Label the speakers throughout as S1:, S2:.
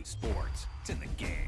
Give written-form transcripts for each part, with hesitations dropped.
S1: sports. It's in the game.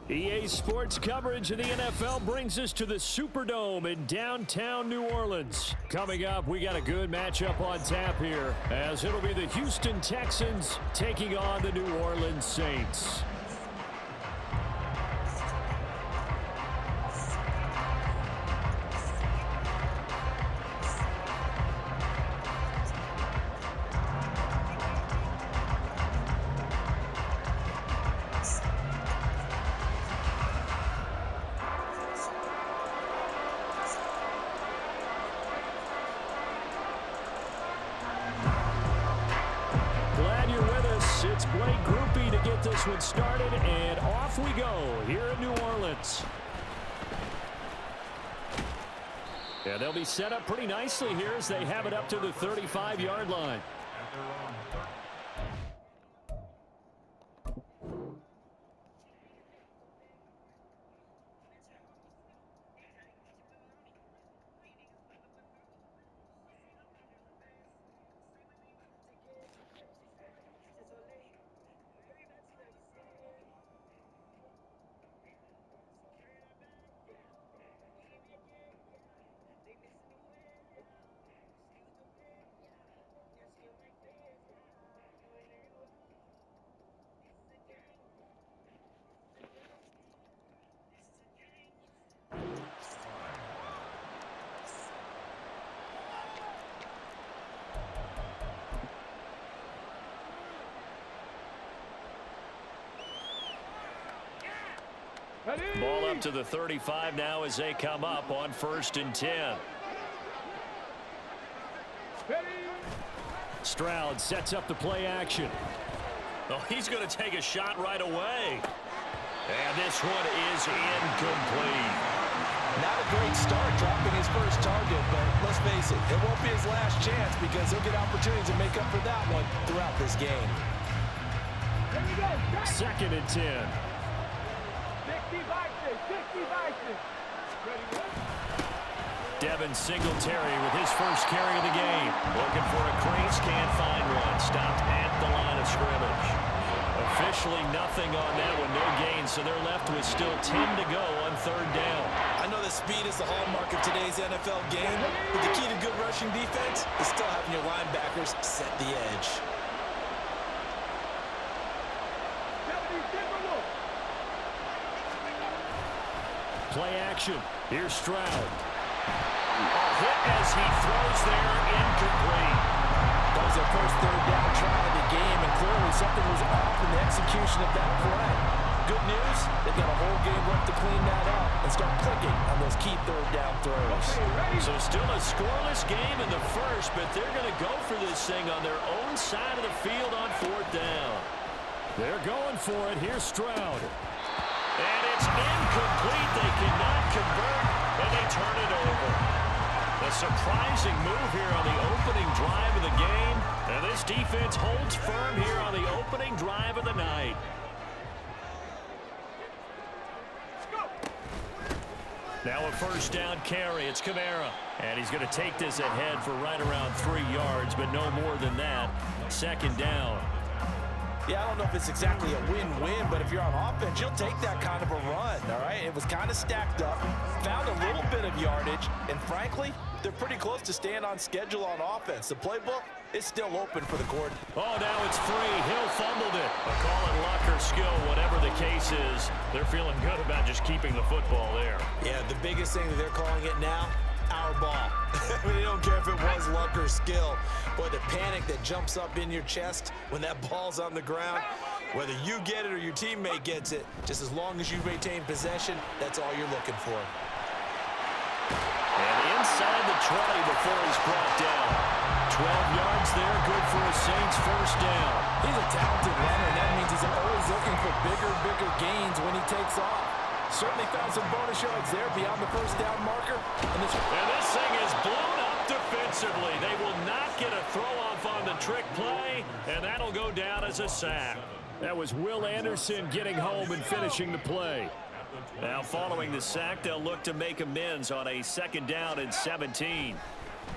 S2: EA Sports coverage of the NFL brings us to the Superdome in downtown New Orleans. Coming up, we got a good matchup on tap here, as it'll be the Houston Texans taking on the New Orleans Saints. One started, and off we go here in New Orleans. Yeah, they'll be set up pretty nicely here as they have it up to the 35-yard line. Ball up to the 35 now as they come up on 1st and 10. Stroud sets up the play action. Oh, he's going to take a shot right away. And this one is incomplete.
S3: Not a great start dropping his first target, but let's face it, it won't be his last chance because he'll get opportunities to make up for that one throughout this game.
S2: 2nd and 10. Devin Singletary with his first carry of the game. Looking for a crease, can't find one. Stopped at the line of scrimmage. Officially nothing on that one, no gain, so they're left with still 10 to go on 3rd down.
S3: I know that speed is the hallmark of today's NFL game, but the key to good rushing defense is still having your linebackers set the edge.
S2: Play action. Here's Stroud. A hit as he throws there, incomplete.
S3: That was their first 3rd down try of the game, and clearly something was off in the execution of that play. Good news, they've got a whole game left to clean that up and start clicking on those key 3rd down throws.
S2: So still a scoreless game in the first, but they're going to go for this thing on their own side of the field on 4th down. They're going for it. Here's Stroud. And it's incomplete. They cannot convert, and they turn it over. A surprising move here on the opening drive of the game. And this defense holds firm here on the opening drive of the night. Now a 1st down carry. It's Kamara. And he's going to take this ahead for right around 3 yards, but no more than that. 2nd down.
S3: Yeah, I don't know if it's exactly a win-win, but if you're on offense, you'll take that kind of a run, all right? It was kind of stacked up, found a little bit of yardage, and frankly, they're pretty close to staying on schedule on offense. The playbook is still open for the court.
S2: Oh, now it's free. Hill fumbled it. Call it luck or skill, whatever the case is. They're feeling good about just keeping the football there.
S3: Yeah, the biggest thing that they're calling it now, our ball. I mean, they don't care if it was luck or skill. Boy, the panic that jumps up in your chest when that ball's on the ground, whether you get it or your teammate gets it, just as long as you retain possession, that's all you're looking for.
S2: And inside the 20 before he's brought down. 12 yards there, good for a Saints 1st down.
S3: He's a talented runner, and that means he's always looking for bigger gains when he takes off. Certainly found some bonus yards there beyond the 1st down marker. And this
S2: thing is blown up defensively. They will not get a throw-off on the trick play, and that'll go down as a sack. That was Will Anderson getting home and finishing the play. Now following the sack, they'll look to make amends on a 2nd down and 17.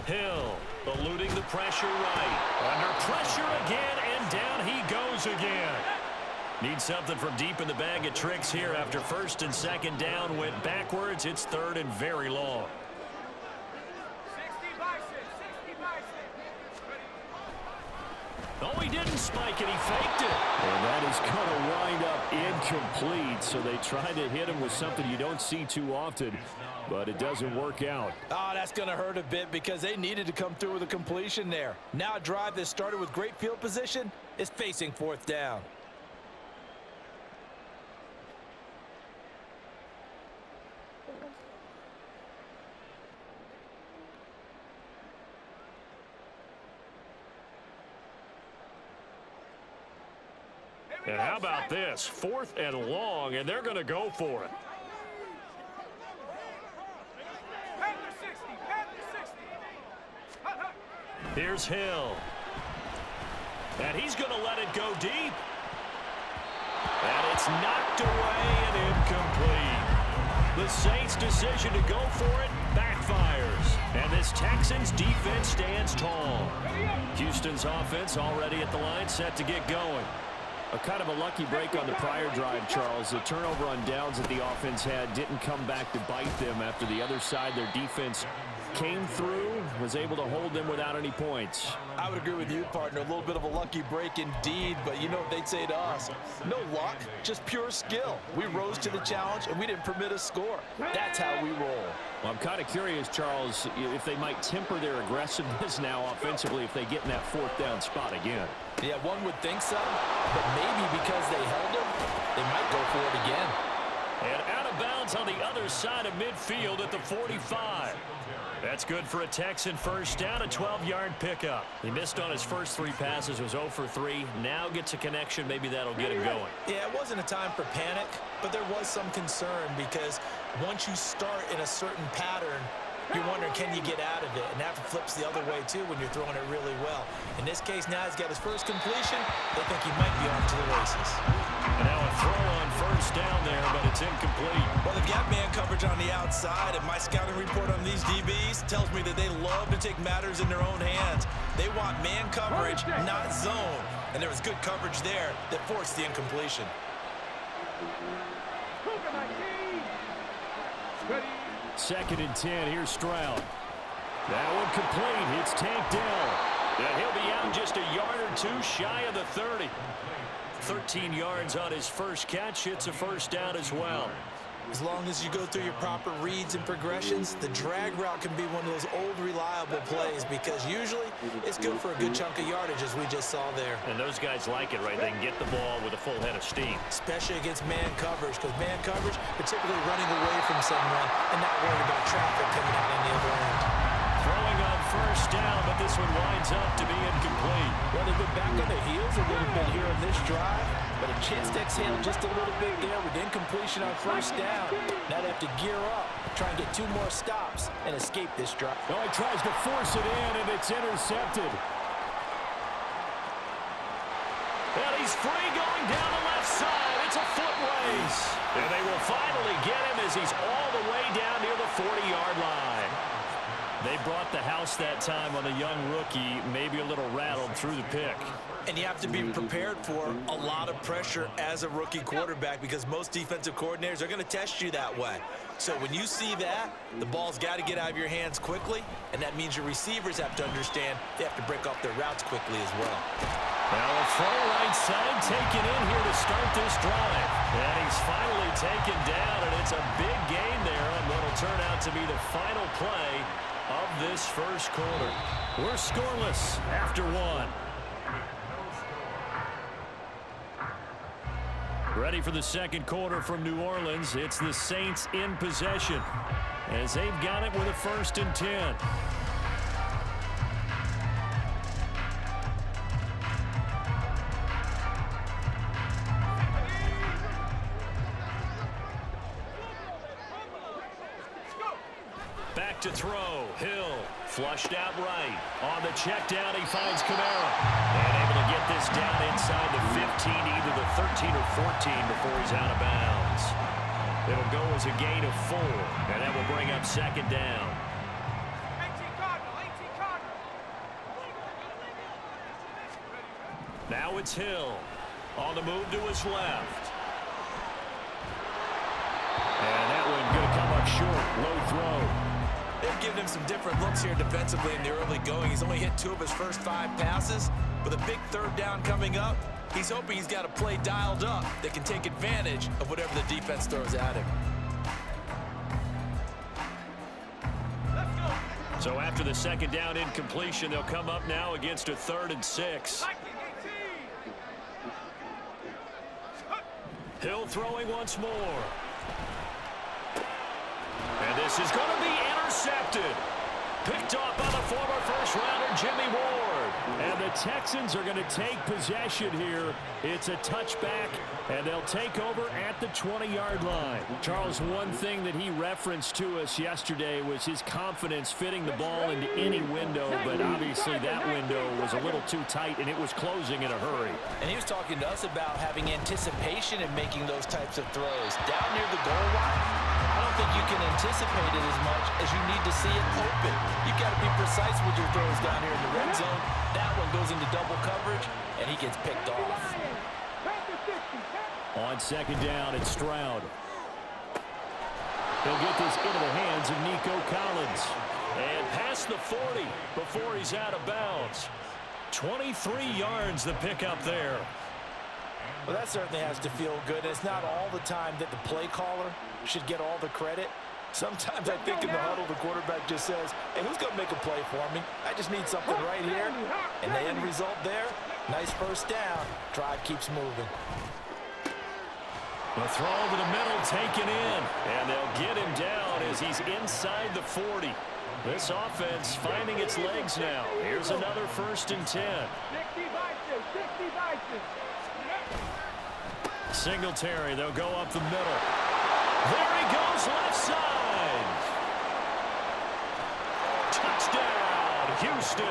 S2: Hill eluding the pressure right. Under pressure again, and down he goes again. Need something from deep in the bag of tricks here after 1st and 2nd down went backwards. It's 3rd and very long. Oh, he didn't spike it. He faked it. And that is going to wind up incomplete. So they try to hit him with something you don't see too often, but it doesn't work out.
S3: Oh, that's going to hurt a bit because they needed to come through with a completion there. Now a drive that started with great field position is facing 4th down.
S2: And how about this? 4th and long, and they're going to go for it. Here's Hill. And he's going to let it go deep. And it's knocked away and incomplete. The Saints' decision to go for it backfires. And this Texans defense stands tall. Houston's offense already at the line, set to get going. A kind of a lucky break on the prior drive, Charles. The turnover on downs that the offense had didn't come back to bite them after the other side. Their defense came through, was able to hold them without any points.
S3: I would agree with you, partner. A little bit of a lucky break indeed, but you know what they'd say to us. No luck, just pure skill. We rose to the challenge, and we didn't permit a score. That's how we roll.
S2: Well, I'm kind of curious, Charles, if they might temper their aggressiveness now offensively if they get in that 4th down spot again.
S3: Yeah, one would think so, but maybe because they held them, they might go for it again.
S2: And out of bounds on the other side of midfield at the 45. That's good for a Texan first down, a 12-yard pickup. He missed on his first 3 passes, was 0 for 3. Now gets a connection. Maybe that'll get him going.
S3: Yeah, it wasn't a time for panic, but there was some concern because once you start in a certain pattern, you're wondering, can you get out of it? And that flips the other way, too, when you're throwing it really well. In this case, now he's got his first completion. They think he might be off to the races.
S2: And now a throw on first down there, but it's incomplete.
S3: Well, they've got man coverage on the outside, and my scouting report on these DBs tells me that they love to take matters in their own hands. They want man coverage, not zone. And there was good coverage there that forced the incompletion.
S2: Second and 10, here's Stroud. That one complete, it's tanked down. And he'll be out just a yard or 2 shy of the 30. 13 yards on his first catch, it's a first down as well.
S3: As long as you go through your proper reads and progressions, the drag route can be one of those old reliable plays because usually it's good for a good chunk of yardage as we just saw there.
S2: And those guys like it, right? They can get the ball with a full head of steam.
S3: Especially against man coverage because man coverage, particularly running away from someone and not worried about traffic coming out on the other end.
S2: Throwing on first down, but this one winds up to be incomplete.
S4: Well, they've been back on their heels a little bit here in this drive, but a chance to exhale just a little bit there with incompletion on first down. Now they have to gear up, try and get 2 more stops, and escape this drive.
S2: Oh, he tries to force it in, and it's intercepted. And he's free going down the left side. It's a foot race. And they will finally get him as he's all the way down near the 40-yard line. They brought the house that time on the young rookie, maybe a little rattled through the pick.
S3: And you have to be prepared for a lot of pressure as a rookie quarterback because most defensive coordinators are going to test you that way. So when you see that, the ball's got to get out of your hands quickly, and that means your receivers have to understand they have to break off their routes quickly as well.
S2: Now a throw right side taken in here to start this drive. And he's finally taken down, and it's a big gain there on what will turn out to be the final play of this first quarter. We're scoreless after 1. Ready for the second quarter from New Orleans. It's the Saints in possession as they've got it with a 1st and 10. Back to throw. Hill flushed out right. On the check down, he finds Kamara. And able to get this down inside the 15, either the 13 or 14 before he's out of bounds. It'll go as a gain of 4, and that will bring up 2nd down. Now it's Hill on the move to his left. And that one going to come up short. Low throw.
S3: They've given him some different looks here defensively in the early going. He's only hit 2 of his first 5 passes. With a big 3rd down coming up, he's hoping he's got a play dialed up that can take advantage of whatever the defense throws at him.
S2: So after the 2nd down incompletion, they'll come up now against a 3rd and 6. Hill throwing once more. And this is going to be intercepted. Picked off by the former first-rounder Jimmy Ward. And the Texans are going to take possession here. It's a touchback, and they'll take over at the 20-yard line. Charles, one thing that he referenced to us yesterday was his confidence fitting the ball into any window, but obviously that window was a little too tight, and it was closing in a hurry.
S4: And he was talking to us about having anticipation in making those types of throws. Down near the goal line, I don't think you can anticipate it as much as you need to see it open. You've got to be precise with your throws down here in the red zone. That one goes into double coverage, and he gets picked off.
S2: On 2nd down, it's Stroud. He'll get this into the hands of Nico Collins. And past the 40 before he's out of bounds. 23 yards the pickup there.
S4: Well, that certainly has to feel good. It's not all the time that the play caller should get all the credit. Sometimes I think in the huddle, the quarterback just says, hey, who's going to make a play for me? I just need something right here. And the end result there, nice 1st down. Drive keeps moving.
S2: The throw over the middle taken in. And they'll get him down as he's inside the 40. This offense finding its legs now. Here's another 1st and 10. Singletary, they'll go up the middle. There he goes, left side. Touchdown, Houston.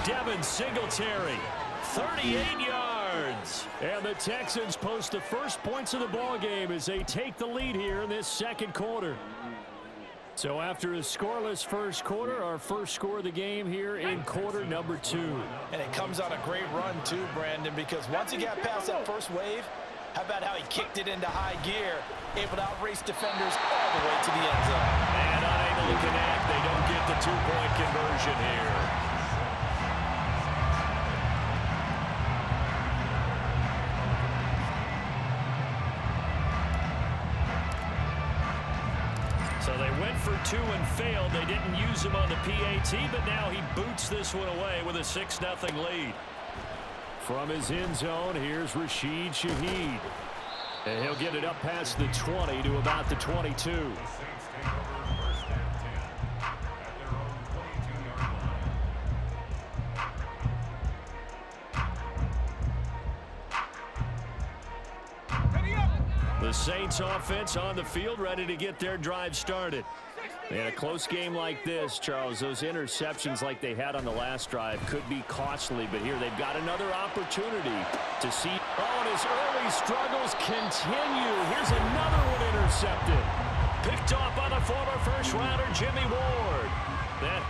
S2: Devin Singletary, 38 yards. And the Texans post the first points of the ballgame as they take the lead here in this second quarter. So after a scoreless first quarter, our first score of the game here in quarter number 2.
S4: And it comes on a great run too, Brandon, because once he got past that first wave, how about how he kicked it into high gear, able to outrace defenders all the way to the end zone.
S2: And unable to connect. They don't get the 2-point conversion here. So they went for 2 and failed. They didn't use him on the PAT, but now he boots this one away with a 6-0 lead. From his end zone, here's Rashid Shaheed. And he'll get it up past the 20 to about the 22. The Saints offense on the field, ready to get their drive started. In a close game like this, Charles, those interceptions like they had on the last drive could be costly, but here they've got another opportunity to see. Oh, and his early struggles continue. Here's another one intercepted. Picked off by the former first-rounder Jimmy Ward. That